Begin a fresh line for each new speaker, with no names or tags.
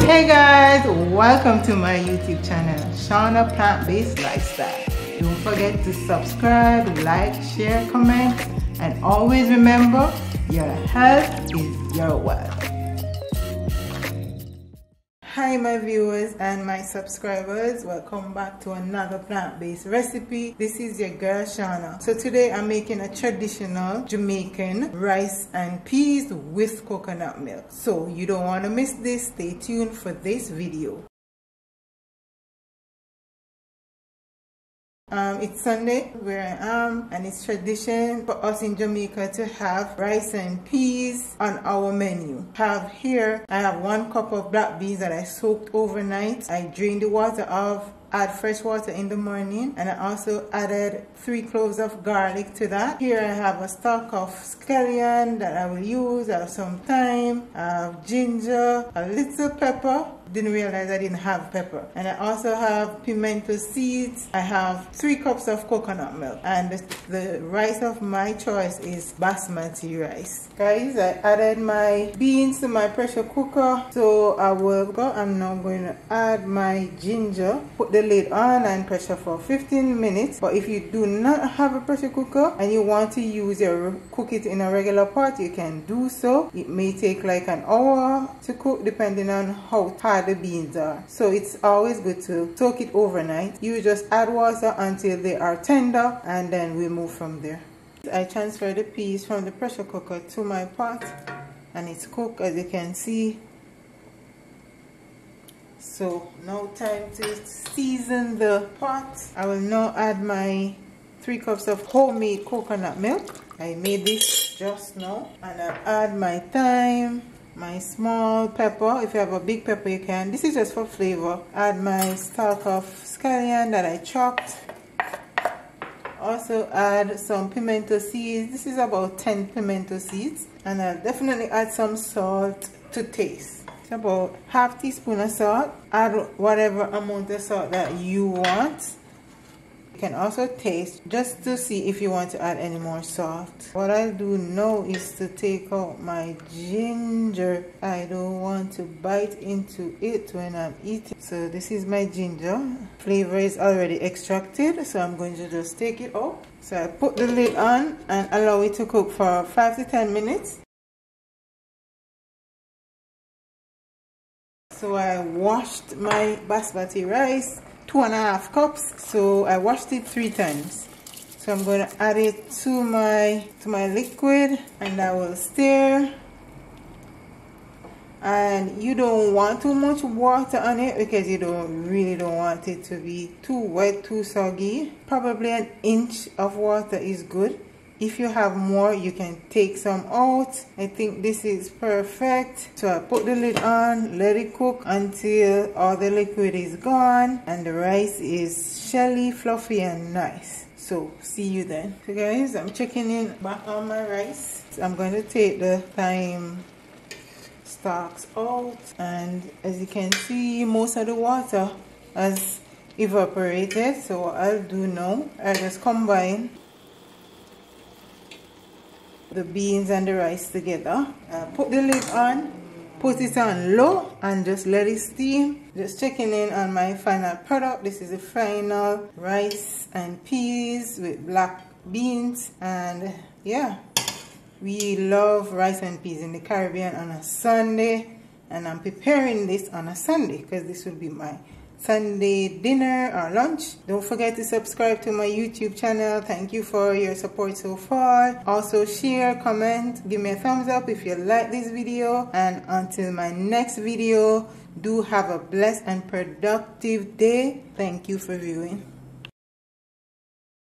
Hey guys, welcome to my YouTube channel, Shawna Plant-Based Lifestyle. Don't forget to subscribe, like, share, comment, and always remember, your health is your wealth. Hi my viewers and my subscribers, welcome back to another plant-based recipe. This is your girl Shawna. So today I'm making a traditional Jamaican rice and peas with coconut milk. So you don't want to miss this. Stay tuned for this video. It's Sunday where I am, and it's tradition for us in Jamaica to have rice and peas on our menu. I have 1 cup of black beans that I soaked overnight. I drained the water off, add fresh water in the morning, and I also added 3 cloves of garlic to that. Here I have a stalk of scallion that I will use. I have some thyme, I have ginger, a little pepper. Didn't realize I didn't have pepper. And I also have pimento seeds. I have 3 cups of coconut milk, and the rice of my choice is basmati rice. Guys, I added my beans to my pressure cooker, so I'm now going to add my ginger, put the lid on and pressure for 15 minutes. But if you do not have a pressure cooker and you want to cook it in a regular pot, you can do so. It may take like an hour to cook depending on how hard the beans are. So it's always good to soak it overnight. You just add water until they are tender, and then we move from there. I transfer the peas from the pressure cooker to my pot, and it's cooked, as you can see. So now time to season the pot. I will now add my 3 cups of homemade coconut milk. I made this just now, and I'll add my thyme, my small pepper. If you have a big pepper you can. This is just for flavor. Add my stalk of scallion that I chopped. Also add some pimento seeds. This is about 10 pimento seeds. And I'll definitely add some salt to taste. It's about ½ teaspoon of salt. Add whatever amount of salt that you want. You can also taste just to see if you want to add any more salt. What I'll do now is to take out my ginger. I don't want to bite into it when I'm eating. So this is my ginger. Flavor is already extracted, so I'm going to just take it out. So I put the lid on and allow it to cook for 5 to 10 minutes. So I washed my basmati rice, 2½ cups. So I washed it 3 times. So I'm going to add it to my liquid, and I will stir. And you don't want too much water on it because you really don't want it to be too wet, too soggy. Probably 1 inch of water is good. If you have more, you can take some out. I think this is perfect. So I put the lid on, let it cook until all the liquid is gone and the rice is shelly, fluffy and nice. So see you then. So guys, I'm checking in back on my rice. So I'm going to take the thyme stalks out, and as you can see, most of the water has evaporated. So what I'll do now, I'll just combine the beans and the rice together. Put the lid on, put it on low, and just let it steam. Just checking in on my final product. This is the final rice and peas with black beans. And yeah, we love rice and peas in the Caribbean on a Sunday, and I'm preparing this on a Sunday because this will be my Sunday dinner or lunch. Don't forget to subscribe to my YouTube channel. Thank you for your support so far. Also share, comment, give me a thumbs up if you like this video. And until my next video, do have a blessed and productive day. Thank you for viewing.